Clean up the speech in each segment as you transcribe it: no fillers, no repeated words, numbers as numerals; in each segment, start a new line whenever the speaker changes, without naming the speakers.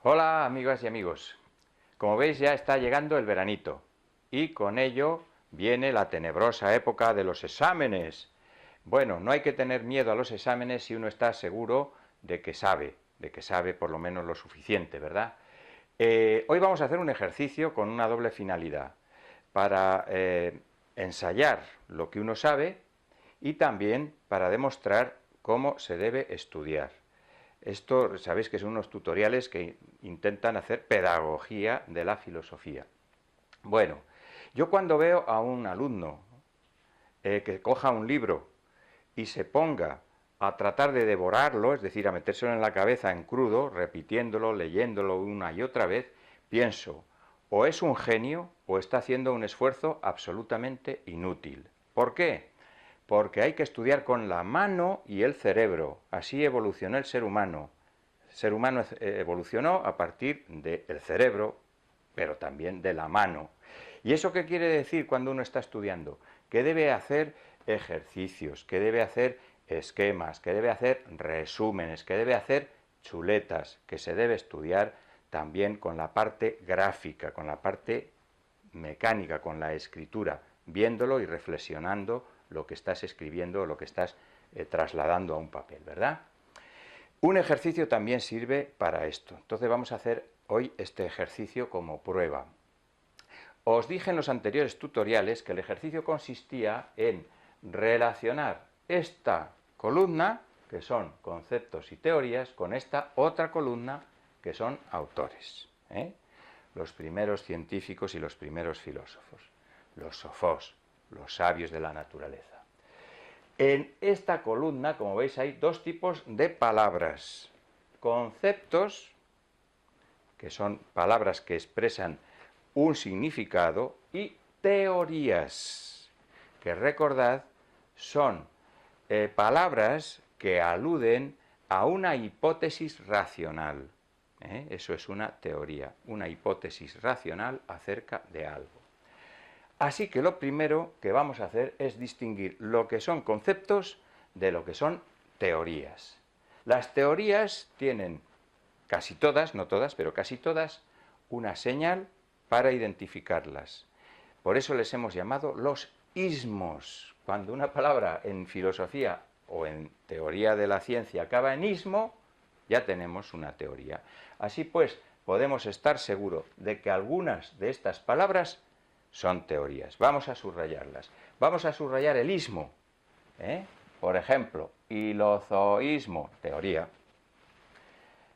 Hola amigas y amigos, como veis ya está llegando el veranito y con ello viene la tenebrosa época de los exámenes. Bueno, no hay que tener miedo a los exámenes si uno está seguro de que sabe por lo menos lo suficiente, ¿verdad? Hoy vamos a hacer un ejercicio con una doble finalidad, para ensayar lo que uno sabe y también para demostrar cómo se debe estudiar. Esto, sabéis que son unos tutoriales que intentan hacer pedagogía de la filosofía. Bueno, yo cuando veo a un alumno que coja un libro y se ponga a tratar de devorarlo, es decir, a metérselo en la cabeza en crudo, repitiéndolo, leyéndolo una y otra vez, pienso, o es un genio o está haciendo un esfuerzo absolutamente inútil. ¿Por qué? Porque hay que estudiar con la mano y el cerebro. Así evolucionó el ser humano. El ser humano evolucionó a partir del cerebro, pero también de la mano. ¿Y eso qué quiere decir cuando uno está estudiando? Que debe hacer ejercicios, que debe hacer esquemas, que debe hacer resúmenes, que debe hacer chuletas, que se debe estudiar también con la parte gráfica, con la parte mecánica, con la escritura, viéndolo y reflexionando lo que estás escribiendo o lo que estás trasladando a un papel, ¿verdad? Un ejercicio también sirve para esto. Entonces vamos a hacer hoy este ejercicio como prueba. Os dije en los anteriores tutoriales que el ejercicio consistía en relacionar esta columna, que son conceptos y teorías, con esta otra columna, que son autores. Los primeros científicos y los primeros filósofos, los sofós, los sabios de la naturaleza. En esta columna, como veis, hay dos tipos de palabras. Conceptos, que son palabras que expresan un significado, y teorías, que recordad son palabras que aluden a una hipótesis racional. Eso es una teoría, una hipótesis racional acerca de algo. Así que lo primero que vamos a hacer es distinguir lo que son conceptos de lo que son teorías. Las teorías tienen casi todas, no todas, pero casi todas, una señal para identificarlas. Por eso les hemos llamado los ismos. Cuando una palabra en filosofía o en teoría de la ciencia acaba en ismo, ya tenemos una teoría. Así pues, podemos estar seguros de que algunas de estas palabras son teorías. Vamos a subrayarlas. Vamos a subrayar el ismo. Por ejemplo, hilozoísmo, teoría.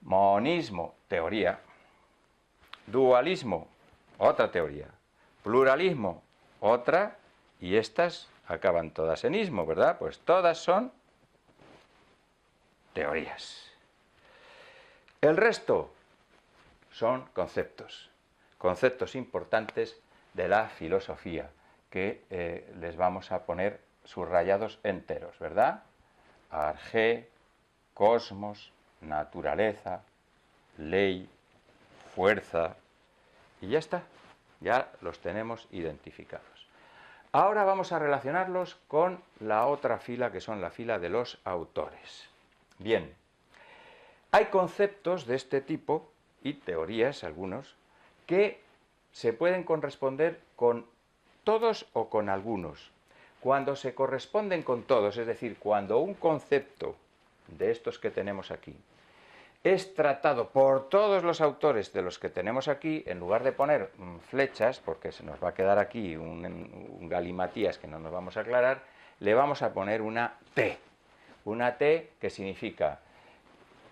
Monismo, teoría. Dualismo, otra teoría. Pluralismo, otra. Y estas acaban todas en ismo, ¿verdad? Pues todas son teorías. El resto son conceptos. Conceptos importantes de la filosofía, que les vamos a poner subrayados enteros, ¿verdad? Arjé, cosmos, naturaleza, ley, fuerza, y ya está, ya los tenemos identificados. Ahora vamos a relacionarlos con la otra fila, que son la fila de los autores. Bien, hay conceptos de este tipo, y teorías, algunos, que se pueden corresponder con todos o con algunos. Cuando se corresponden con todos, es decir, cuando un concepto de estos que tenemos aquí es tratado por todos los autores de los que tenemos aquí, en lugar de poner flechas, porque se nos va a quedar aquí un galimatías que no nos vamos a aclarar, le vamos a poner una T. Una T que significa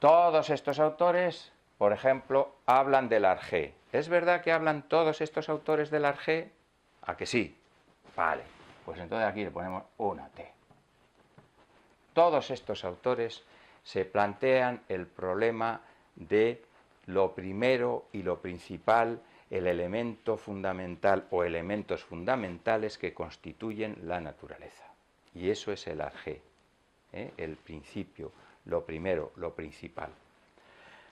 todos estos autores, por ejemplo, hablan del Arjé. ¿Es verdad que hablan todos estos autores del Arjé? ¿A que sí? Vale, pues entonces aquí le ponemos una T. Todos estos autores se plantean el problema de lo primero y lo principal, el elemento fundamental o elementos fundamentales que constituyen la naturaleza. Y eso es el Arjé, el principio, lo primero, lo principal.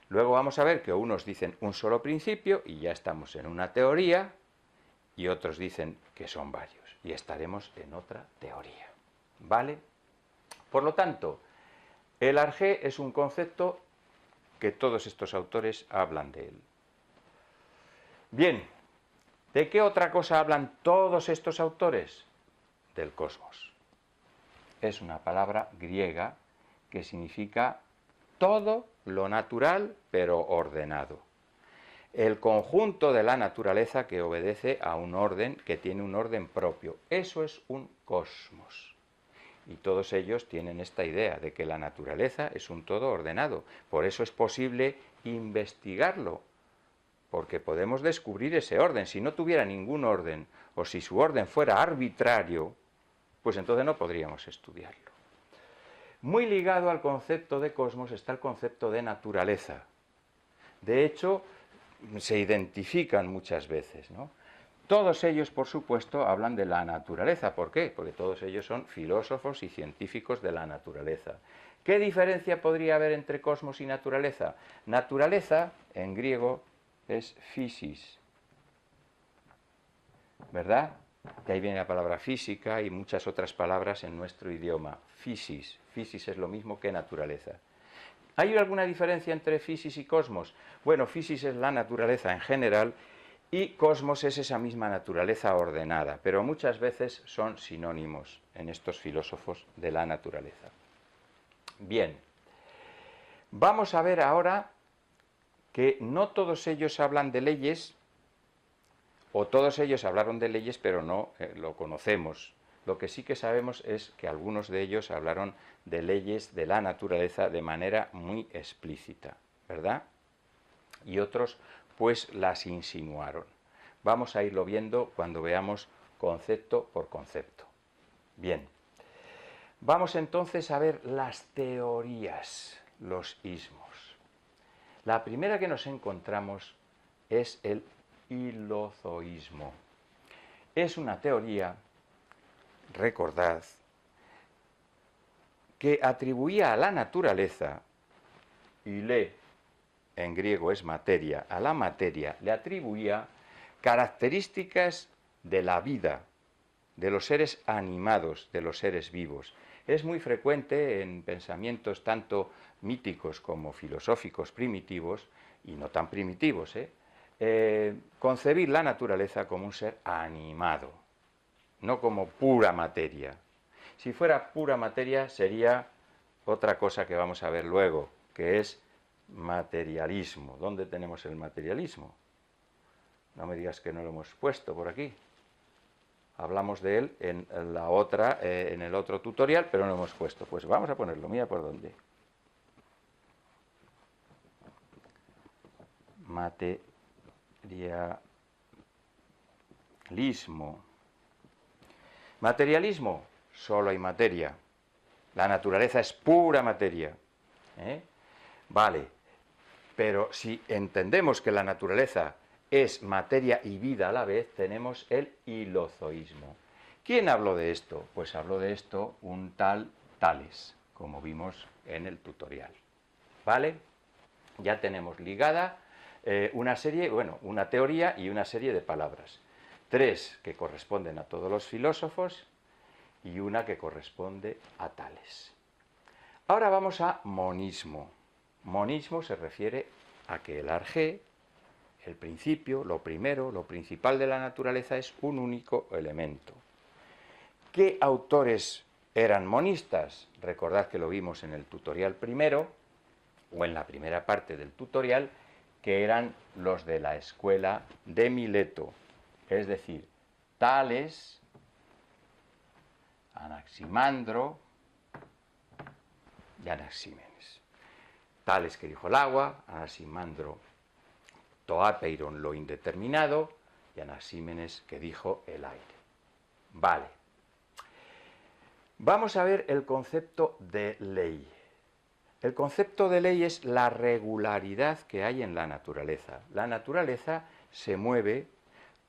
Luego vamos a ver que unos dicen un solo principio y ya estamos en una teoría, y otros dicen que son varios y estaremos en otra teoría. ¿Vale? Por lo tanto, el Arjé es un concepto que todos estos autores hablan de él. Bien, ¿de qué otra cosa hablan todos estos autores? Del cosmos. Es una palabra griega que significa todo lo natural pero ordenado. El conjunto de la naturaleza que obedece a un orden, que tiene un orden propio. Eso es un cosmos. Y todos ellos tienen esta idea de que la naturaleza es un todo ordenado. Por eso es posible investigarlo, porque podemos descubrir ese orden. Si no tuviera ningún orden, o si su orden fuera arbitrario, pues entonces no podríamos estudiarlo. Muy ligado al concepto de cosmos está el concepto de naturaleza. De hecho, se identifican muchas veces, ¿no? Todos ellos, por supuesto, hablan de la naturaleza. ¿Por qué? Porque todos ellos son filósofos y científicos de la naturaleza. ¿Qué diferencia podría haber entre cosmos y naturaleza? Naturaleza, en griego, es physis, ¿verdad? De ahí viene la palabra física y muchas otras palabras en nuestro idioma. Physis. Physis es lo mismo que naturaleza. ¿Hay alguna diferencia entre physis y cosmos? Bueno, physis es la naturaleza en general y cosmos es esa misma naturaleza ordenada, pero muchas veces son sinónimos en estos filósofos de la naturaleza. Bien, vamos a ver ahora que no todos ellos hablan de leyes, o todos ellos hablaron de leyes, pero no lo conocemos. Lo que sí que sabemos es que algunos de ellos hablaron de leyes de la naturaleza de manera muy explícita, ¿verdad? Y otros pues las insinuaron. Vamos a irlo viendo cuando veamos concepto por concepto. Bien, vamos entonces a ver las teorías, los ismos. La primera que nos encontramos es el hilozoísmo. Es una teoría, recordad, que atribuía a la naturaleza, hile en griego es materia, a la materia le atribuía características de la vida, de los seres animados, de los seres vivos. Es muy frecuente en pensamientos tanto míticos como filosóficos primitivos, y no tan primitivos, concebir la naturaleza como un ser animado, no como pura materia. Si fuera pura materia sería otra cosa que vamos a ver luego, que es materialismo. ¿Dónde tenemos el materialismo? No me digas que no lo hemos puesto por aquí. Hablamos de él en la otra, en el otro tutorial, pero no lo hemos puesto. Pues vamos a ponerlo, mira por dónde. Materialismo. Materialismo, solo hay materia. La naturaleza es pura materia. Vale, pero si entendemos que la naturaleza es materia y vida a la vez, tenemos el hilozoísmo. ¿Quién habló de esto? Pues habló de esto un tal Tales, como vimos en el tutorial. ¿Vale? Ya tenemos ligada una serie, bueno, una teoría y una serie de palabras. 3 que corresponden a todos los filósofos y una que corresponde a Tales. Ahora vamos a monismo. Monismo se refiere a que el arjé, el principio, lo primero, lo principal de la naturaleza es un único elemento. ¿Qué autores eran monistas? Recordad que lo vimos en el tutorial primero, o en la primera parte del tutorial, que eran los de la escuela de Mileto, es decir, Tales, Anaximandro y Anaxímenes. Tales que dijo el agua, Anaximandro toapeiron lo indeterminado y Anaxímenes que dijo el aire. Vale. Vamos a ver el concepto de ley. El concepto de ley es la regularidad que hay en la naturaleza. La naturaleza se mueve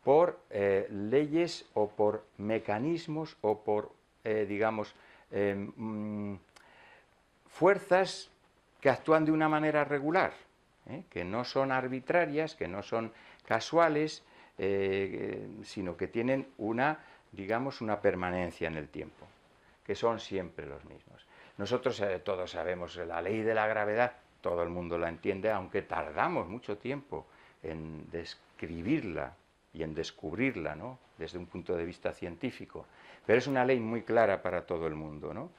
por leyes o por mecanismos o por, fuerzas que actúan de una manera regular, que no son arbitrarias, que no son casuales, sino que tienen una permanencia en el tiempo, que son siempre los mismos. Nosotros todos sabemos la ley de la gravedad, todo el mundo la entiende, aunque tardamos mucho tiempo en describirla y en descubrirla, ¿no?, desde un punto de vista científico. Pero es una ley muy clara para todo el mundo, ¿no?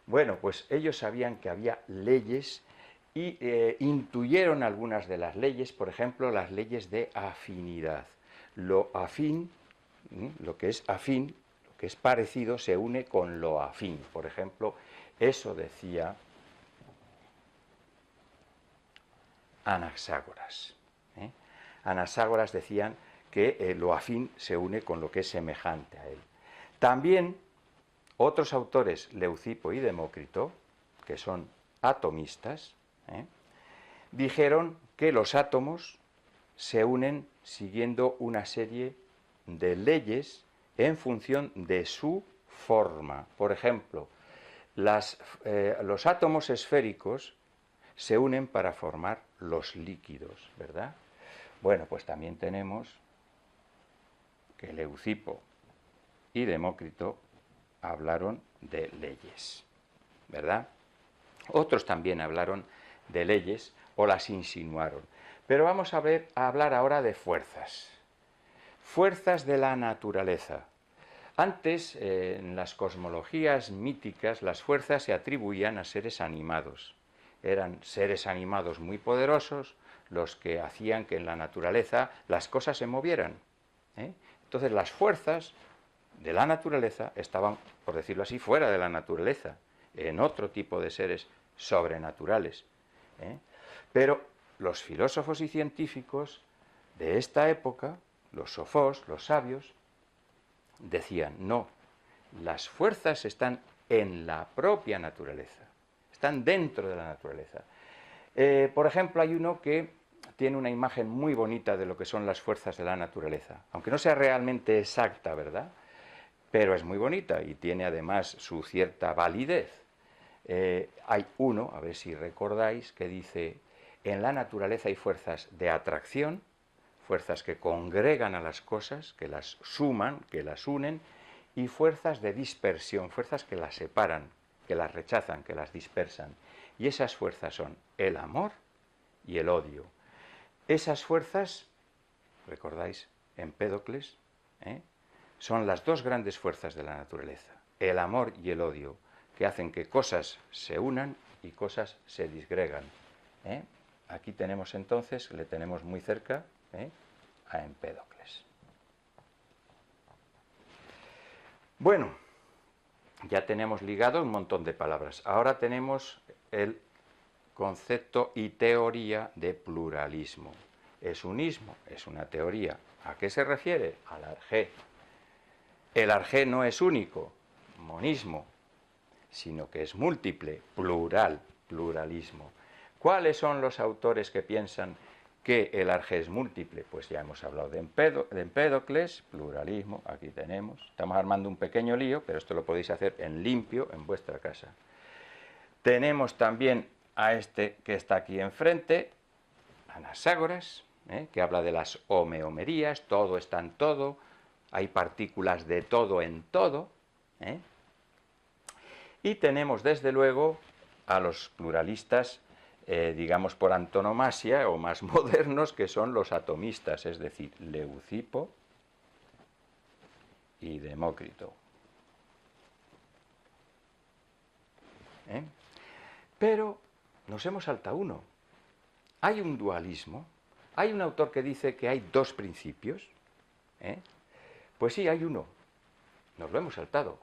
Bueno, pues ellos sabían que había leyes y intuyeron algunas de las leyes, por ejemplo, las leyes de afinidad. Lo afín, lo que es afín, lo que es parecido, se une con lo afín. Por ejemplo, eso decía Anaxágoras. Anaxágoras decían que lo afín se une con lo que es semejante a él. También otros autores, Leucipo y Demócrito, que son atomistas, dijeron que los átomos se unen siguiendo una serie de leyes en función de su forma. Por ejemplo, los átomos esféricos se unen para formar los líquidos, ¿verdad? Bueno, pues también tenemos que Leucipo y Demócrito hablaron de leyes, ¿verdad? Otros también hablaron de leyes o las insinuaron. Pero vamos a hablar ahora de fuerzas. Fuerzas de la naturaleza. Antes, en las cosmologías míticas, las fuerzas se atribuían a seres animados. Eran seres animados muy poderosos los que hacían que en la naturaleza las cosas se movieran. Entonces, las fuerzas de la naturaleza estaban, por decirlo así, fuera de la naturaleza, en otro tipo de seres sobrenaturales. Pero los filósofos y científicos de esta época, los sofós, los sabios, decían, no, las fuerzas están en la propia naturaleza, están dentro de la naturaleza. Por ejemplo, hay uno que tiene una imagen muy bonita de lo que son las fuerzas de la naturaleza, aunque no sea realmente exacta, ¿verdad?, pero es muy bonita y tiene además su cierta validez. Hay uno, a ver si recordáis, que dice, en la naturaleza hay fuerzas de atracción, fuerzas que congregan a las cosas, que las suman, que las unen, y fuerzas de dispersión, fuerzas que las separan, que las rechazan, que las dispersan. Y esas fuerzas son el amor y el odio. Esas fuerzas, recordáis, Empédocles, son las dos grandes fuerzas de la naturaleza, el amor y el odio, que hacen que cosas se unan y cosas se disgregan. Aquí tenemos entonces, le tenemos muy cerca, a Empédocles. Bueno, ya tenemos ligado un montón de palabras. Ahora tenemos el concepto y teoría de pluralismo. Es un ismo, es una teoría. ¿A qué se refiere? Al arjé. El arjé no es único, monismo, sino que es múltiple, plural, pluralismo. ¿Cuáles son los autores que piensan que el arjé es múltiple? Pues ya hemos hablado de Empédocles, pluralismo, aquí tenemos. Estamos armando un pequeño lío, pero esto lo podéis hacer en limpio en vuestra casa. Tenemos también a este que está aquí enfrente, Anaxágoras, que habla de las homeomerías, todo está en todo, hay partículas de todo en todo. Y tenemos desde luego a los pluralistas, digamos por antonomasia o más modernos, que son los atomistas, es decir, Leucipo y Demócrito. Pero nos hemos saltado uno. Hay un dualismo. Hay un autor que dice que hay dos principios. Pues sí, hay uno. Nos lo hemos saltado.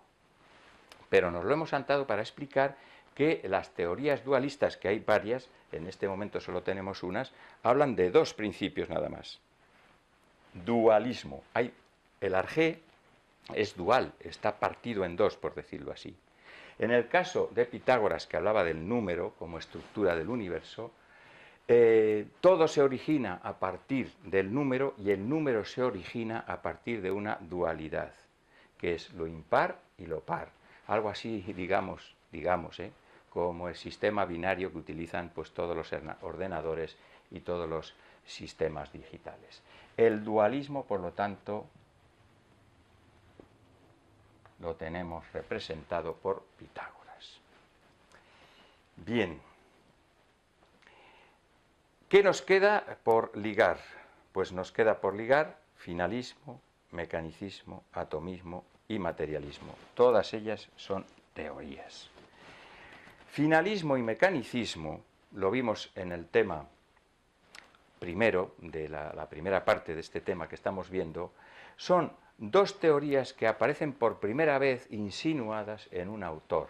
Pero nos lo hemos saltado para explicar que las teorías dualistas, que hay varias, en este momento solo tenemos unas, hablan de dos principios nada más. Dualismo. El arjé es dual, está partido en dos, por decirlo así. En el caso de Pitágoras, que hablaba del número como estructura del universo, todo se origina a partir del número y el número se origina a partir de una dualidad, que es lo impar y lo par. Algo así, digamos, como el sistema binario que utilizan pues todos los ordenadores y todos los sistemas digitales. El dualismo, por lo tanto, lo tenemos representado por Pitágoras. Bien. ¿Qué nos queda por ligar? Pues nos queda por ligar finalismo, mecanicismo, atomismo y materialismo. Todas ellas son teorías. Finalismo y mecanicismo, lo vimos en el tema primero, de la primera parte de este tema que estamos viendo, son dos teorías que aparecen por primera vez insinuadas en un autor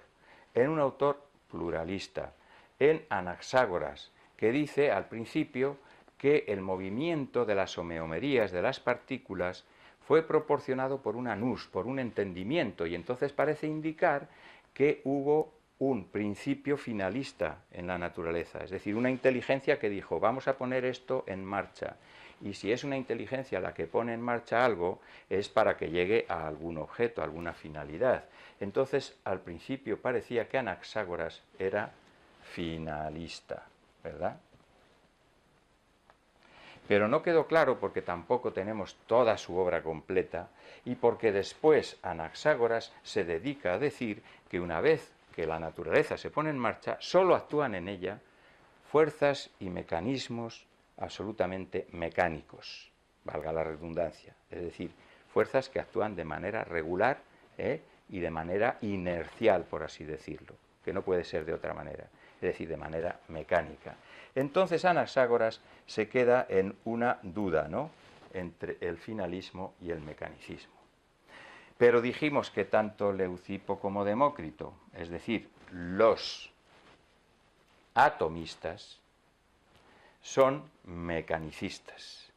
pluralista, en Anaxágoras, que dice al principio que el movimiento de las homeomerías de las partículas fue proporcionado por una nous, por un entendimiento, y entonces parece indicar que hubo un principio finalista en la naturaleza, es decir, una inteligencia que dijo, vamos a poner esto en marcha, y si es una inteligencia la que pone en marcha algo, es para que llegue a algún objeto, a alguna finalidad. Entonces, al principio parecía que Anaxágoras era finalista, ¿verdad? Pero no quedó claro porque tampoco tenemos toda su obra completa y porque después Anaxágoras se dedica a decir que una vez que la naturaleza se pone en marcha, solo actúan en ella fuerzas y mecanismos absolutamente mecánicos, valga la redundancia, es decir, fuerzas que actúan de manera regular y de manera inercial, por así decirlo, que no puede ser de otra manera, es decir, de manera mecánica. Entonces Anaxágoras se queda en una duda, ¿no?, entre el finalismo y el mecanicismo. Pero dijimos que tanto Leucipo como Demócrito, es decir, los atomistas, son mecanicistas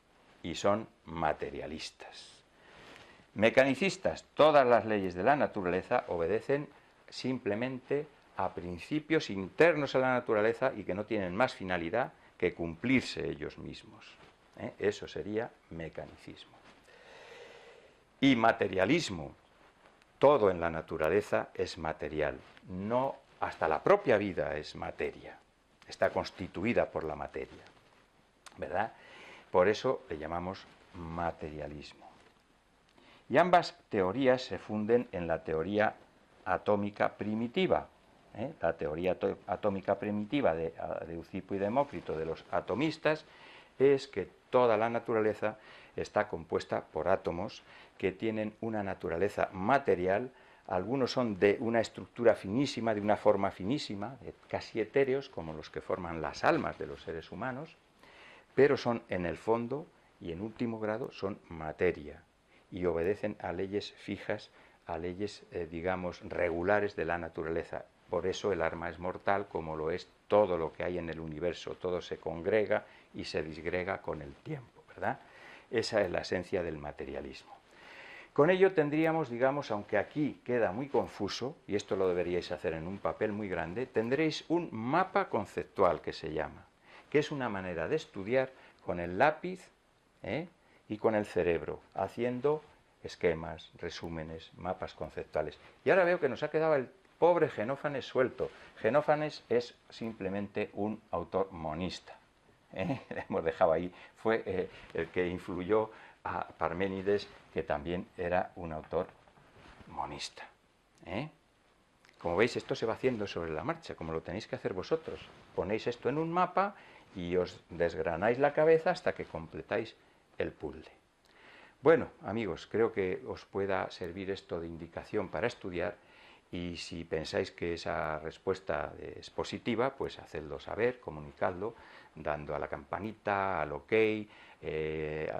y son materialistas. Mecanicistas, todas las leyes de la naturaleza obedecen simplemente a principios internos a la naturaleza y que no tienen más finalidad que cumplirse ellos mismos. Eso sería mecanicismo. Y materialismo, todo en la naturaleza es material, no, hasta la propia vida es materia, está constituida por la materia, ¿verdad? Por eso le llamamos materialismo. Y ambas teorías se funden en la teoría atómica primitiva. La teoría atómica primitiva de Leucipo y Demócrito, de los atomistas, es que toda la naturaleza está compuesta por átomos que tienen una naturaleza material, algunos son de una estructura finísima, de una forma finísima, casi etéreos, como los que forman las almas de los seres humanos, pero son en el fondo y en último grado son materia y obedecen a leyes fijas, a leyes, digamos, regulares de la naturaleza. Por eso el alma es mortal, como lo es todo lo que hay en el universo, todo se congrega y se disgrega con el tiempo, ¿verdad? Esa es la esencia del materialismo. Con ello tendríamos, digamos, aunque aquí queda muy confuso, y esto lo deberíais hacer en un papel muy grande, tendréis un mapa conceptual que se llama, que es una manera de estudiar con el lápiz y con el cerebro, haciendo esquemas, resúmenes, mapas conceptuales. Y ahora veo que nos ha quedado el pobre Xenófanes suelto. Xenófanes es simplemente un autor monista. Le hemos dejado ahí, fue el que influyó a Parménides, que también era un autor monista. Como veis, esto se va haciendo sobre la marcha, como lo tenéis que hacer vosotros. Ponéis esto en un mapa y os desgranáis la cabeza hasta que completáis el puzzle. Bueno, amigos, creo que os pueda servir esto de indicación para estudiar, y si pensáis que esa respuesta es positiva, pues hacedlo saber, comunicadlo, dando a la campanita, al OK,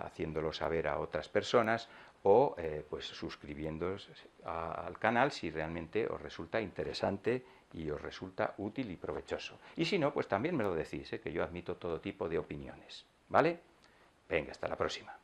haciéndolo saber a otras personas, o pues suscribiéndoos al canal si realmente os resulta interesante y os resulta útil y provechoso. Y si no, pues también me lo decís, que yo admito todo tipo de opiniones, ¿vale? Venga, hasta la próxima.